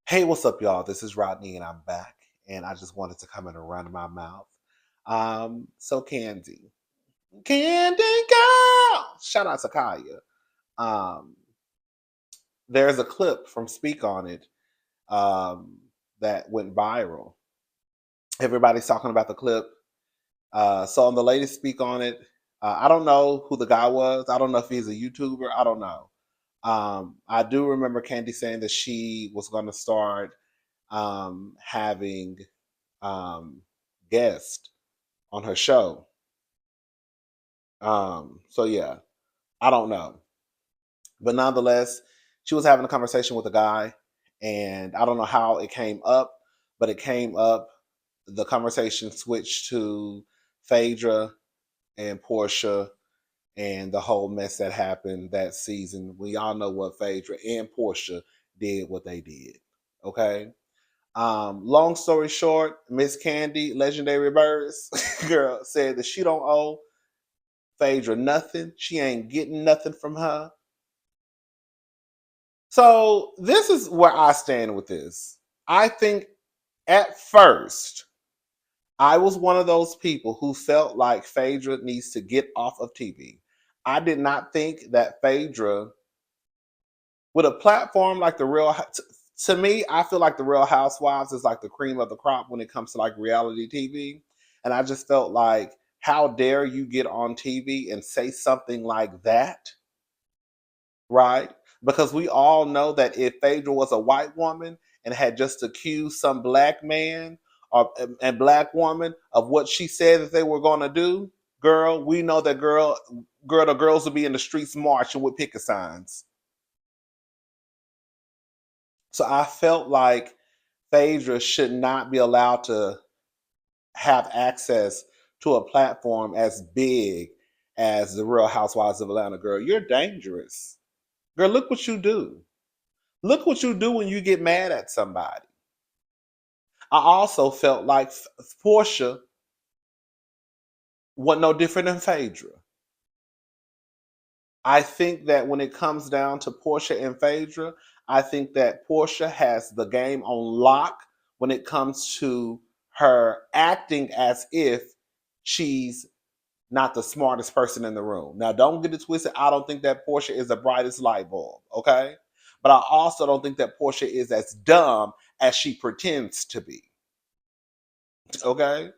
Hey, what's up, y'all? This is Rodney, and I'm back. And I just wanted to come in and run my mouth. So Candy girl, shout out to Kaya. Um, there's a clip from Speak on It um, that went viral. Everybody's talking about the clip. So on the latest Speak on It, I don't know who the guy was. I don't know if he's a YouTuber. I don't know. I do remember Candy saying that she was going to start having um, guest on her show. So yeah, I don't know, but nonetheless, she was having a conversation with a guy, and I don't know how it came up, but it came up. The conversation switched to Phaedra and Porsha and the whole mess that happened that season. We all know what Phaedra and Porsha did, what they did. Okay. Long story short, Miss Kandi, Legendary Burruss, girl, said that she don't owe Phaedra nothing. She ain't getting nothing from her. So this is where I stand with this. I think at first, I was one of those people who felt like Phaedra needs to get off of TV. I did not think that Phaedra, with a platform like the Real, to me, I feel like the Real Housewives is like the cream of the crop when it comes to like reality TV. And I just felt like, how dare you get on TV and say something like that, right? Because we all know that if Phaedra was a white woman and had just accused some black man or and black woman of what she said that they were going to do, girl, we know that the girls will be in the streets marching with picket signs. So I felt like Phaedra should not be allowed to have access to a platform as big as the Real Housewives of Atlanta. Girl, you're dangerous. Girl, look what you do. Look what you do when you get mad at somebody. I also felt like Porsha was no different than Phaedra. I think that when it comes down to Porsha and Phaedra, I think that Porsha has the game on lock when it comes to her acting as if she's not the smartest person in the room. Now, don't get it twisted. I don't think that Porsha is the brightest light bulb, okay? But I also don't think that Porsha is as dumb as she pretends to be, okay?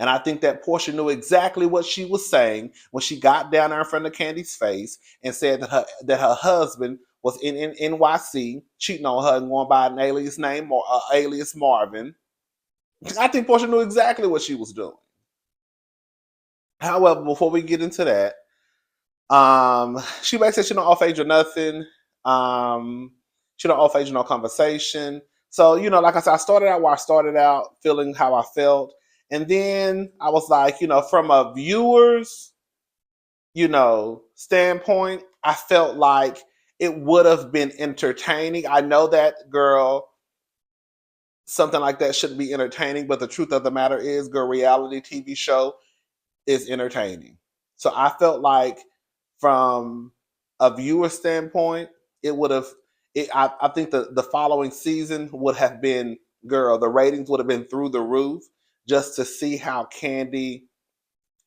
And I think that Porsha knew exactly what she was saying when she got down there in front of Candy's face and said that her husband was in NYC cheating on her and going by an alias name or alias Marvin. I think Porsha knew exactly what she was doing. However, before we get into that, she basically said she don't offer Phaedra nothing. She don't offer Phaedra no conversation. So, like I said, I started out where I started out, feeling how I felt. And then I was like, from a viewer's, standpoint, I felt like it would have been entertaining. I know that, girl, something like that shouldn't be entertaining, but the truth of the matter is, girl, reality TV show is entertaining. So I felt like from a viewer standpoint, it would have. I think the following season would have been, girl, the ratings would have been through the roof just to see how Kandi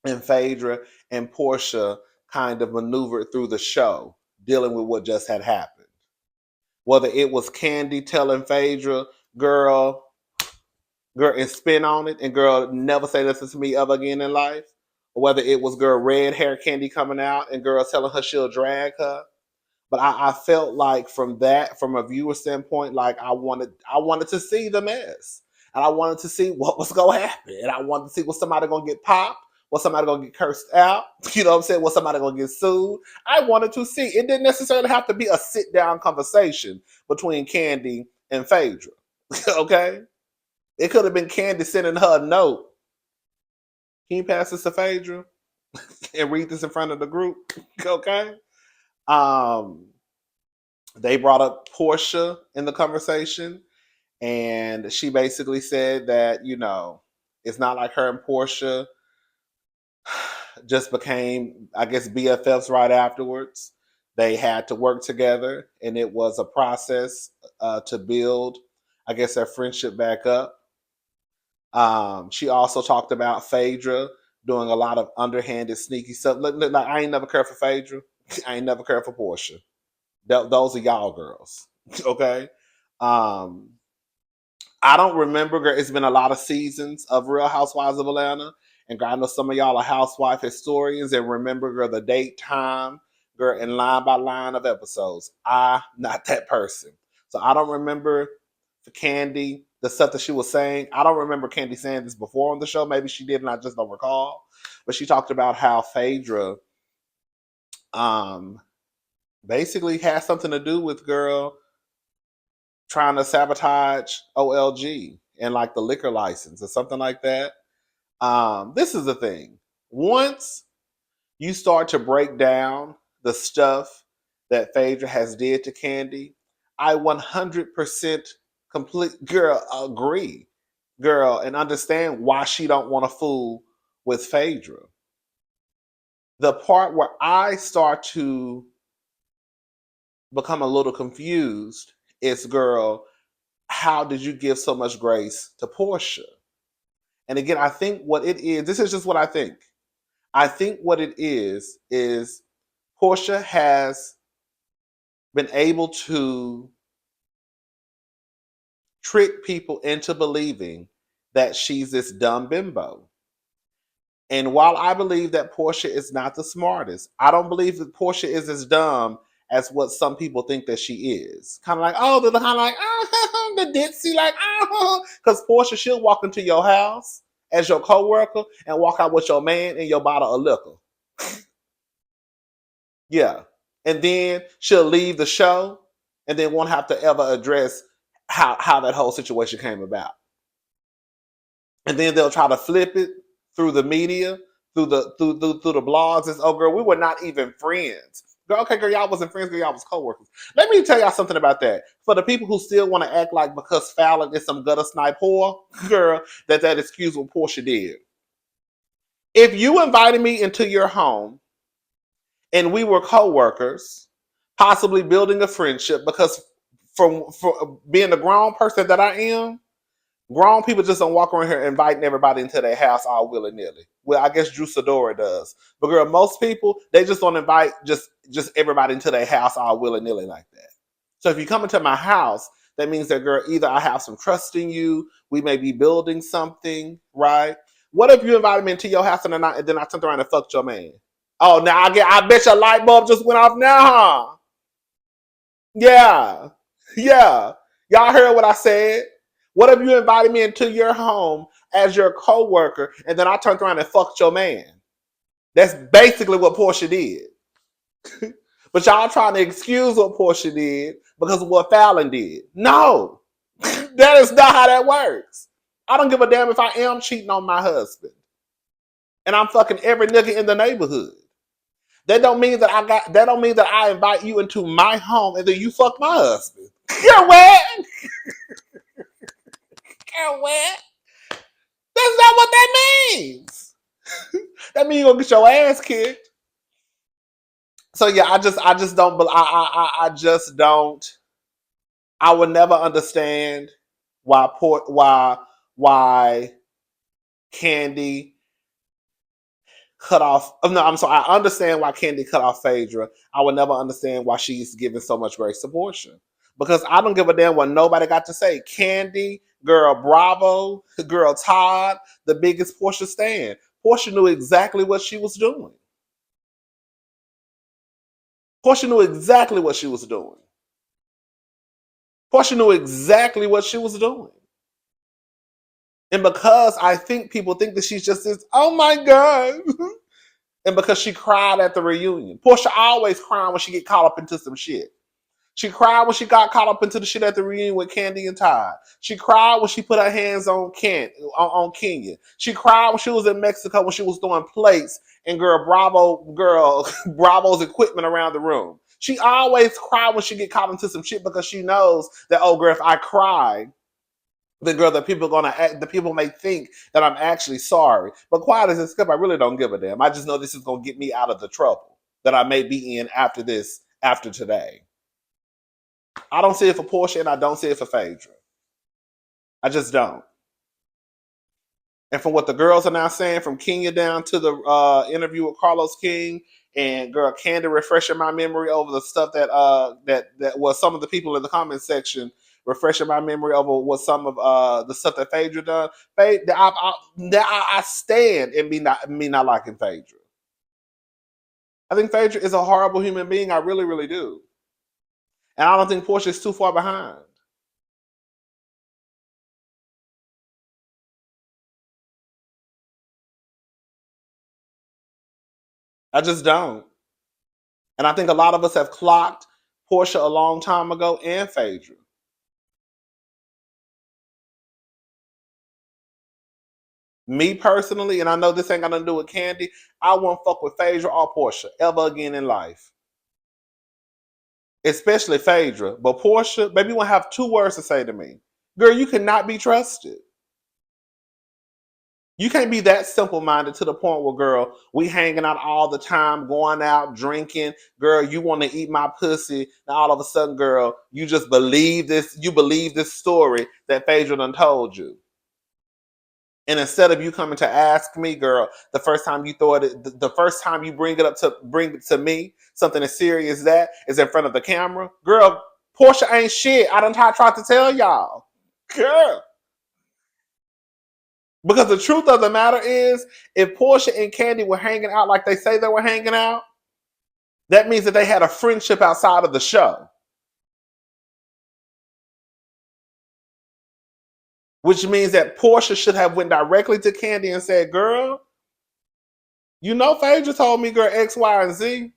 and Phaedra and Porsha kind of maneuvered through the show, dealing with what just had happened. Whether it was Kandi telling Phaedra, girl, and spin on it, and girl, never say this to me ever again in life. Or whether it was girl red hair Kandi coming out and girl telling her she'll drag her. But I felt like from a viewer standpoint, like I wanted to see the mess. And I wanted to see what was gonna happen. And I wanted to see was somebody gonna get popped, was somebody gonna get cursed out, you know what I'm saying? Was somebody gonna get sued? I wanted to see. It didn't necessarily have to be a sit-down conversation between Kandi and Phaedra. Okay? It could have been Kandi sending her a note. Can you pass this to Phaedra and read this in front of the group? Okay. Um, they brought up Porsha in the conversation, and she basically said that, it's not like her and Porsha just became, I guess, BFFs right afterwards. They had to work together, and it was a process to build I guess, their friendship back up. She also talked about Phaedra doing a lot of underhanded, sneaky stuff. Look, like, I ain't never cared for Phaedra. I ain't never cared for Porsha. Those are y'all girls. Okay. Um, I don't remember. Girl, it's been a lot of seasons of Real Housewives of Atlanta. And girl, I know some of y'all are housewife historians and remember, girl, the date, time, girl, and line by line of episodes. I'm not that person. So I don't remember for Kandi, the stuff that she was saying. I don't remember Kandi saying this before on the show. Maybe she did and I just don't recall. But she talked about how Phaedra basically has something to do with, girl, trying to sabotage OLG and like the liquor license or something like that. This is the thing. Once you start to break down the stuff that Phaedra has did to Kandi, I 100% complete girl agree, girl, and understand why she don't want to fool with Phaedra. The part where I start to become a little confused is, girl, how did you give so much grace to Porsha? And again, I think what it is, this is just what I think. I think what it is Porsha has been able to trick people into believing that she's this dumb bimbo. And while I believe that Porsha is not the smartest, I don't believe that Porsha is as dumb as what some people think that she is. Kind of like, oh, they're kind of like, oh, the ditzy, like, oh. Because Porsha, she'll walk into your house as your co-worker and walk out with your man and your bottle of liquor. Yeah. And then she'll leave the show and then won't have to ever address how that whole situation came about. And then they'll try to flip it through the media, through the blogs. It's, oh girl, we were not even friends. Girl, okay, girl, y'all wasn't friends, girl, y'all was co-workers. Let me tell y'all something about that. For the people who still want to act like because Fallon is some gutter snipe whore, girl, that excuse what Porsha did. If you invited me into your home and we were co-workers, possibly building a friendship, because for being the grown person that I am, grown people just don't walk around here inviting everybody into their house all willy-nilly. Well, I guess Drew Sidora does. But girl, most people, they just don't invite just everybody into their house all willy-nilly like that. So if you come into my house, that means that, girl, either I have some trust in you, we may be building something, right? What if you invited me into your house and then I turned around and fucked your man? Oh, now I bet your light bulb just went off now, huh? Yeah. Yeah. Y'all heard what I said? What if you invited me into your home as your co-worker and then I turned around and fucked your man? That's basically what Porsha did. But y'all trying to excuse what Porsha did because of what Fallon did. No. That is not how that works. I don't give a damn if I am cheating on my husband. And I'm fucking every nigga in the neighborhood. That don't mean that I invite you into my home and then you fuck my husband. You're wet. You're wet. That's not what that means. That means you're gonna get your ass kicked. So yeah, I just don't. I just don't. I would never understand why Kandi cut off. No, I'm sorry. I understand why Kandi cut off Phaedra. I would never understand why she's giving so much grace to Porsha. Because I don't give a damn what nobody got to say. Kandi, girl, Bravo, girl, Todd, the biggest Porsha stan. Porsha knew exactly what she was doing. Porsha knew exactly what she was doing. Porsha knew exactly what she was doing. And because I think people think that she's just this, oh my God. And because she cried at the reunion. Porsha always crying when she get caught up into some shit. She cried when she got caught up into the shit at the reunion with Kandi and Todd. She cried when she put her hands on Kenya. She cried when she was in Mexico when she was throwing plates and Bravo's equipment around the room. She always cried when she get caught into some shit because she knows that, oh girl, if I cry, the girl that the people may think that I'm actually sorry. But quiet as it's kept, I really don't give a damn. I just know this is gonna get me out of the trouble that I may be in after today. I don't see it for Porsha and I don't see it for Phaedra. I just don't. And from what the girls are now saying, from Kenya down to the interview with Carlos King and girl Kandi refreshing my memory over the stuff that was some of the people in the comment section refreshing my memory over what some of the stuff that Phaedra done. I stand in me not liking Phaedra. I think Phaedra is a horrible human being. I really, really do. And I don't think Porsha is too far behind. I just don't. And I think a lot of us have clocked Porsha a long time ago and Phaedra. Me personally, and I know this ain't got nothing to do with Kandi, I won't fuck with Phaedra or Porsha ever again in life. Especially Phaedra. But Porsha, baby, you won't have two words to say to me. Girl, you cannot be trusted. You can't be that simple minded to the point where, girl, we hanging out all the time, going out, drinking. Girl, you want to eat my pussy. Now all of a sudden, girl, you just believe this. You believe this story that Phaedra done told you. And instead of you coming to ask me, girl, the first time you throw it, the first time you bring it to me, something as serious as that is in front of the camera, girl. Porsha ain't shit. I done tried to tell y'all, girl. Because the truth of the matter is, if Porsha and Kandi were hanging out like they say they were hanging out, that means that they had a friendship outside of the show. Which means that Porsha should have went directly to Kandi and said, girl, you know Phaedra told me, girl, X, Y, and Z.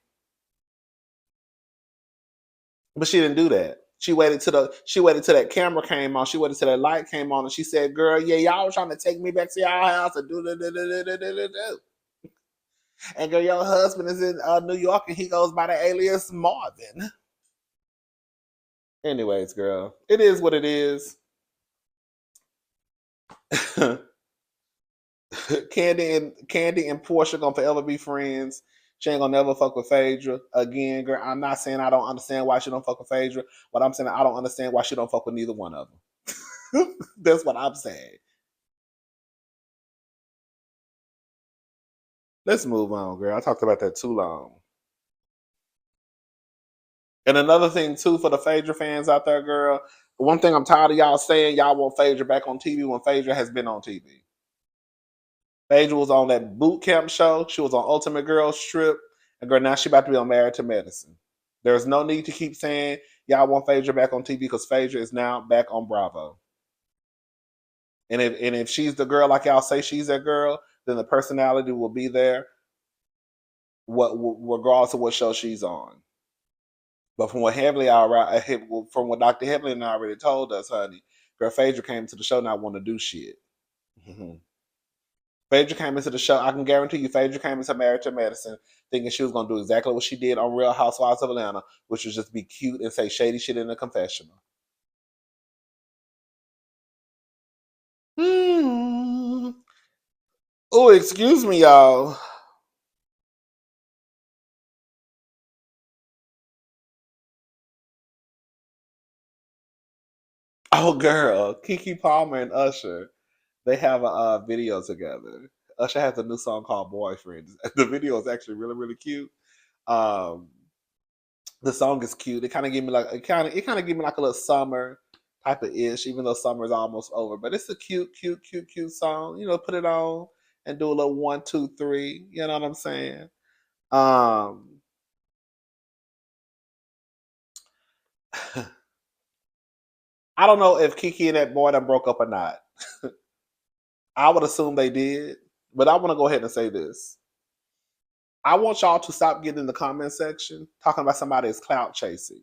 But she didn't do that. She waited till that camera came on. She waited till that light came on, and she said, "Girl, yeah, y'all was trying to take me back to y'all house and do. And girl, your husband is in New York, and he goes by the alias Marvin." Anyways, girl, it is what it is. Kandi and Porsha gonna forever be friends. She ain't gonna never fuck with Phaedra again, girl. I'm not saying I don't understand why she don't fuck with Phaedra, but I'm saying I don't understand why she don't fuck with neither one of them. That's what I'm saying. Let's move on, girl. I talked about that too long. And another thing too for the Phaedra fans out there, girl. One thing I'm tired of y'all saying, y'all want Phaedra back on TV when Phaedra has been on TV. Phaedra was on that boot camp show. She was on Ultimate Girls Trip. And girl, now she about to be on Married to Medicine. There's no need to keep saying y'all want Phaedra back on TV because Phaedra is now back on Bravo. And if she's the girl like y'all say she's that girl, then the personality will be there, regardless of what show she's on. But from what Dr. Hebley already told us, honey, girl, Phaedra came to the show not want to do shit. Mm-hmm. Phaedra came into the show. I can guarantee you, Phaedra came into Married to Medicine thinking she was going to do exactly what she did on Real Housewives of Atlanta, which was just be cute and say shady shit in the confessional. Hmm. Oh, excuse me, y'all. Oh, girl, Keke Palmer and Usher, they have a video together. Usher has a new song called "Boyfriend." The video is actually really, really cute. Um, the song is cute. It kind of give me like a little summer type of ish, even though summer is almost over. But it's a cute song. You know, put it on and do a little 1, 2, 3. You know what I'm saying? Um, I don't know if Keke and that boy done broke up or not. I would assume they did, but I want to go ahead and say this. I want y'all to stop getting in the comment section talking about somebody is clout chasing.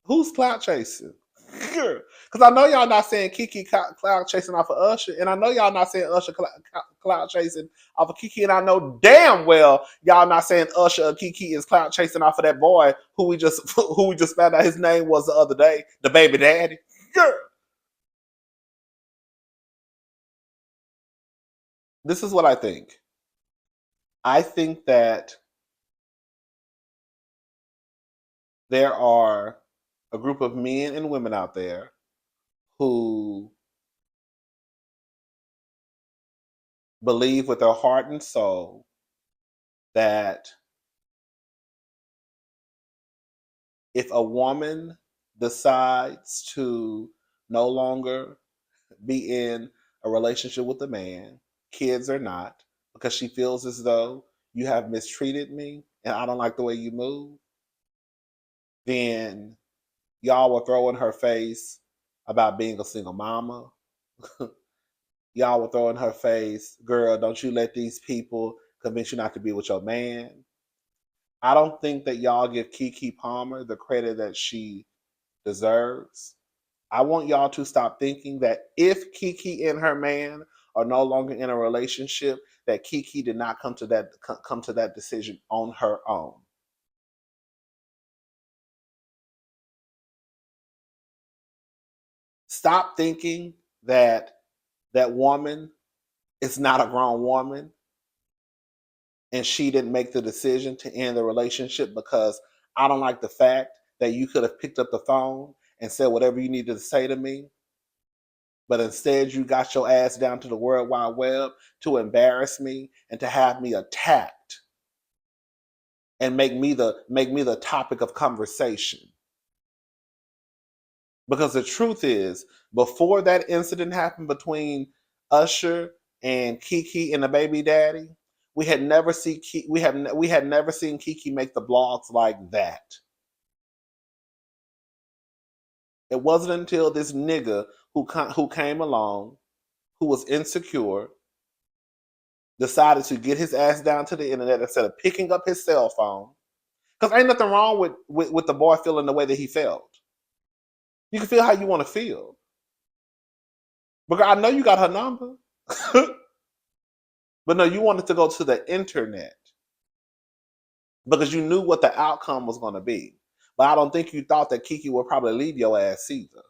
Who's clout chasing? Because I know y'all not saying Keke clout chasing off of Usher, and I know y'all not saying Usher clout chasing off of Keke, and I know damn well y'all not saying Usher or Keke is clout chasing off of that boy who we just who we just found out his name was the other day, the baby daddy. Girl, this is what I think. I think that there are a group of men and women out there who believe with their heart and soul that if a woman decides to no longer be in a relationship with a man, kids or not, because she feels as though you have mistreated me and I don't like the way you move, then y'all will throw in her face about being a single mama. Y'all will throw in her face, girl, don't you let these people convince you not to be with your man. I don't think that y'all give Keke Palmer the credit that she deserves. I want y'all to stop thinking that if Keke and her man are no longer in a relationship, that Keke did not come to that decision on her own. Stop thinking that that woman is not a grown woman and she didn't make the decision to end the relationship because I don't like the fact that you could have picked up the phone and said whatever you needed to say to me, but instead you got your ass down to the World Wide Web to embarrass me and to have me attacked and make me the topic of conversation. Because the truth is, before that incident happened between Usher and Keke and the baby daddy, we had never seen Keke make the blogs like that. It wasn't until this nigga who came along, who was insecure, decided to get his ass down to the internet instead of picking up his cell phone. Because ain't nothing wrong with the boy feeling the way that he felt. You can feel how you want to feel. Because I know you got her number. But no, you wanted to go to the internet because you knew what the outcome was going to be. But I don't think you thought that Keke would probably leave your ass either.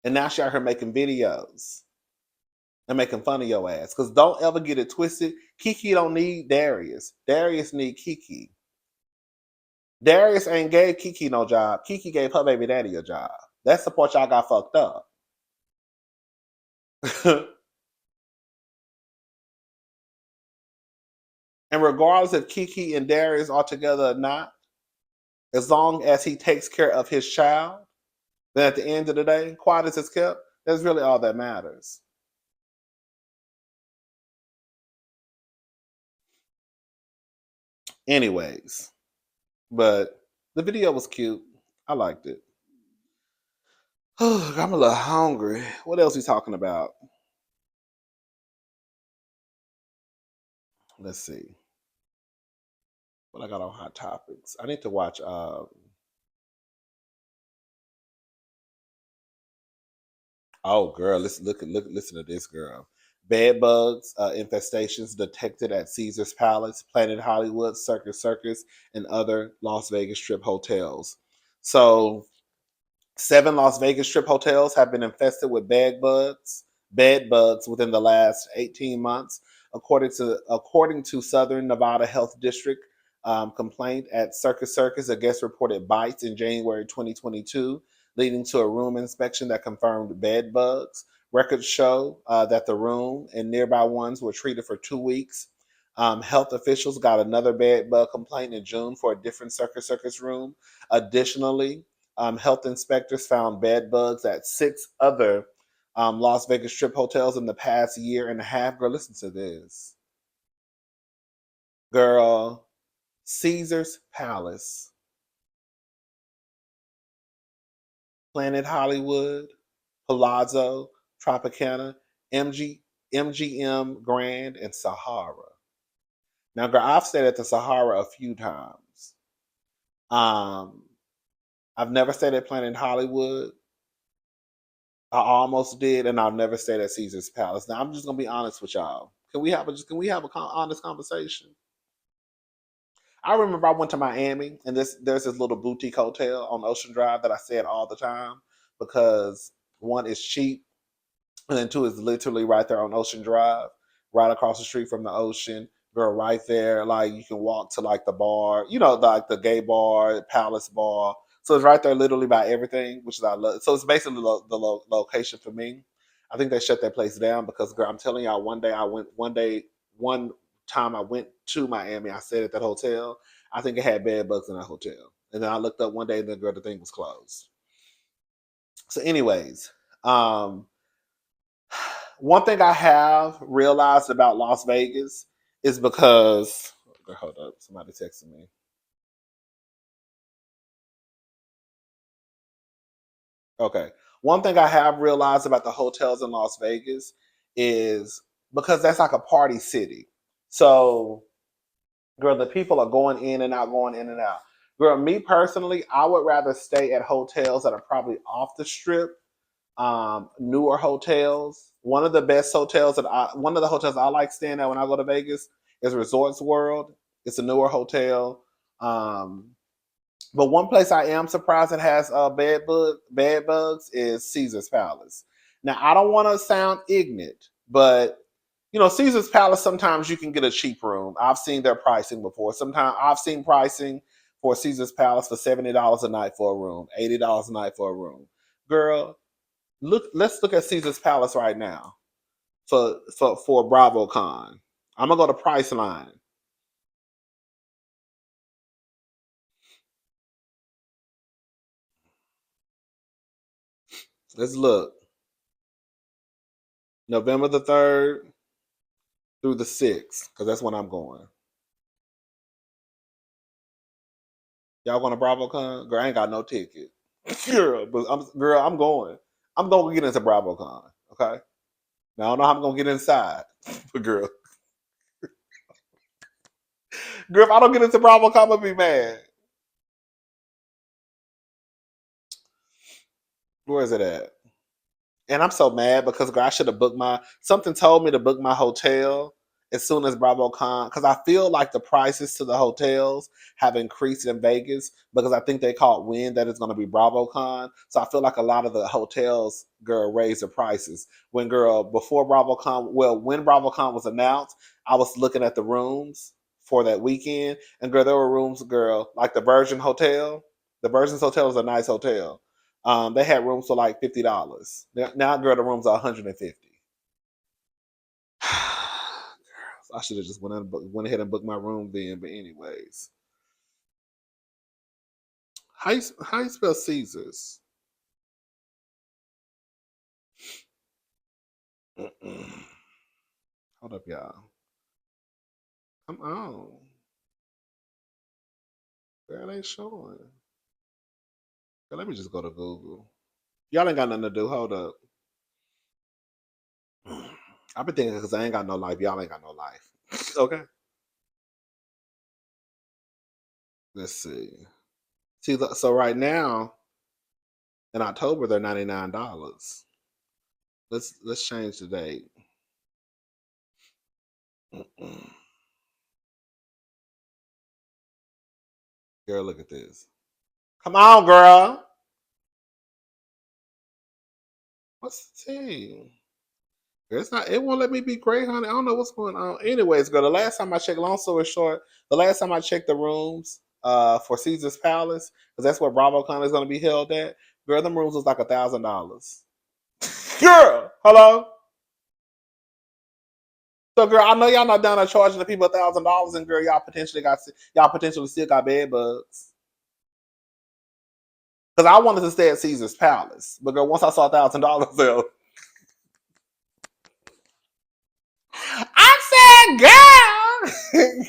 And now she out here making videos and making fun of your ass. Because don't ever get it twisted. Keke don't need Darius. Darius need Keke. Darius ain't gave Keke no job. Keke gave her baby daddy a job. That's the part y'all got fucked up. And regardless if Keke and Darius are together or not, as long as he takes care of his child, then at the end of the day, quiet as it's kept, that's really all that matters. Anyways, but the video was cute. I liked it. I'm a little hungry. What else we talking about? Let's see. What I got on hot topics. I need to watch oh girl, listen to this girl. Bed bugs, infestations detected at Caesar's Palace, Planet Hollywood, Circus, and other Las Vegas Strip hotels. So 7 Las Vegas Strip hotels have been infested with bed bugs within the last 18 months, according to Southern Nevada Health District. Complaint at Circus, a guest reported bites in January 2022, leading to a room inspection that confirmed bed bugs. Records show that the room and nearby ones were treated for 2 weeks. Health officials got another bed bug complaint in June for a different Circus room. Additionally, health inspectors found bed bugs at 6 other Las Vegas Strip hotels in the past year and a half. Girl, listen to this. Girl, Caesar's Palace, Planet Hollywood, Palazzo, Tropicana, MGM Grand, and Sahara. Now, girl, I've stayed at the Sahara a few times. Um, I've never stayed at Planet Hollywood. I almost did, and I've never stayed at Caesar's Palace. Now I'm just gonna be honest with y'all. Can we have a honest conversation? I remember I went to Miami, and there's this little boutique hotel on Ocean Drive that I stay at all the time because one is cheap, and then two is literally right there on Ocean Drive, right across the street from the ocean. Girl, right there, like you can walk to like the bar, like the gay bar, Palace Bar. So it's right there, literally by everything, which is I love. So it's basically the location for me. I think they shut that place down because, girl, I'm telling y'all, one time I went to Miami, I stayed at that hotel. I think it had bed bugs in that hotel. And then I looked up one day and the thing was closed. So, anyways, um, one thing I have realized about Las Vegas is because, hold up, somebody texted me. Okay. One thing I have realized about the hotels in Las Vegas is because that's like a party city. So, girl, the people are going in and out, going in and out. Girl, me personally, I would rather stay at hotels that are probably off the strip, newer hotels. One of the hotels I like staying at when I go to Vegas is Resorts World. It's a newer hotel. Um, but one place I am surprised it has bed bugs is Caesar's Palace. Now I don't want to sound ignorant, but Caesar's Palace, sometimes you can get a cheap room. I've seen their pricing before. Sometimes I've seen pricing for Caesar's Palace for $70 a night for a room, $80 a night for a room. Girl, let's look at Caesar's Palace right now for BravoCon. I'm gonna go to Priceline. Let's look. November the 3rd through the 6th, because that's when I'm going. Y'all going to BravoCon? Girl, I ain't got no ticket. Girl, I'm going. I'm going to get into BravoCon. Okay. Now I don't know how I'm gonna get inside, but girl, if I don't get into BravoCon, I'm gonna be mad. Where is it at? And I'm so mad because, girl, I should have booked something told me to book my hotel as soon as BravoCon, because I feel like the prices to the hotels have increased in Vegas because I think they caught wind that it's going to be BravoCon. So I feel like a lot of the hotels, girl, raised the prices. Before BravoCon, well, when BravoCon was announced, I was looking at the rooms for that weekend, and girl, there were rooms, girl, like the Virgin Hotel. The Virgin's Hotel is a nice hotel. They had rooms for like $50. Now, girl, the rooms are 150. I should have just went ahead and booked my room then. But anyways, how you spell Caesars? Hold up, y'all. Come on, girl, ain't showing. Girl, let me just go to Google. Y'all ain't got nothing to do. Hold up. I've been thinking because I ain't got no life. Y'all ain't got no life. Okay. Let's see. See, so right now in October they're $99. Let's change the date. Girl, look at this. Come on, girl. What's the tea? It's not. It won't let me be great, honey. I don't know what's going on. Anyways, girl. The last time I checked, long story short, the last time I checked the rooms for Caesar's Palace, because that's where BravoCon is going to be held at. Girl, them rooms was like $1,000. Girl, hello. So, girl, I know y'all not done charging the people $1,000, and girl, y'all potentially still got bed bugs. Because I wanted to stay at Caesar's Palace, but girl, once I saw $1,000 there, I said,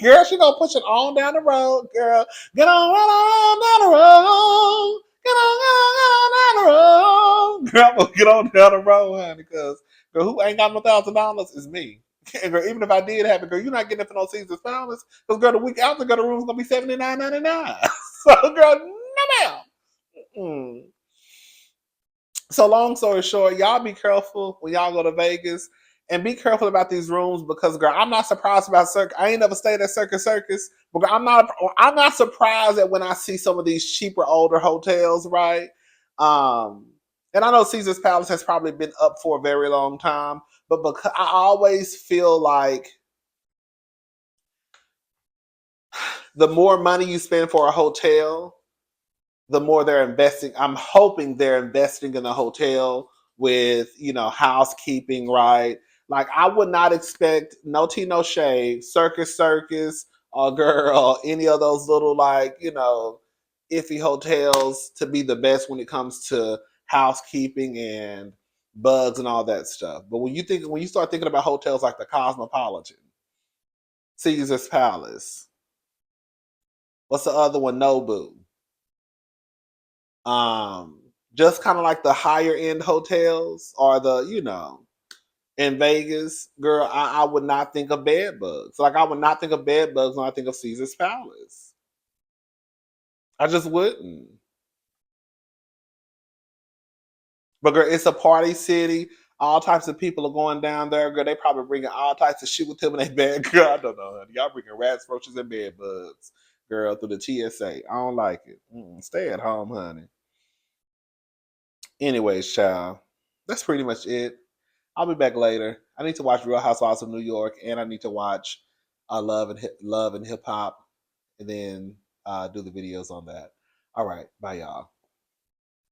girl, she gonna push it on down the road, girl. Get on down the road. Get on down the road. Girl, I'm gonna get on down the road, honey, because girl, who ain't got no $1,000 is me. And girl, even if I did have it, girl, you're not getting it for no Caesar's Palace. Because girl, the week after, girl, the room's gonna be $79.99. So, girl, no ma'am. Mm. So long story short, y'all be careful when y'all go to Vegas, and be careful about these rooms because, girl, I'm not surprised about Circus. I ain't never stayed at Circus, but girl, I'm not surprised that when I see some of these cheaper, older hotels, right? Um, and I know Caesar's Palace has probably been up for a very long time, but because I always feel like the more money you spend for a hotel, the more they're investing. I'm hoping they're investing in a hotel with, housekeeping, right? Like, I would not expect no tea, no shade, Circus, or girl, any of those little, like, iffy hotels to be the best when it comes to housekeeping and bugs and all that stuff. But when you start thinking about hotels like the Cosmopolitan, Caesar's Palace, what's the other one? Nobu. Um, just kind of like the higher end hotels or in Vegas, girl, I would not think of bed bugs. Like, I would not think of bed bugs when I think of Caesar's Palace. I just wouldn't. But girl, it's a party city. All types of people are going down there. Girl, they probably bringing all types of shit with them in their bag. Girl, I don't know, honey. Y'all bringing rats, roaches, and bed bugs, girl, through the TSA. I don't like it. Stay at home, honey. Anyways, child, that's pretty much it. I'll be back later. I need to watch Real Housewives of New York, and I need to watch Love and Hip Hop, and then do the videos on that. All right, bye, y'all.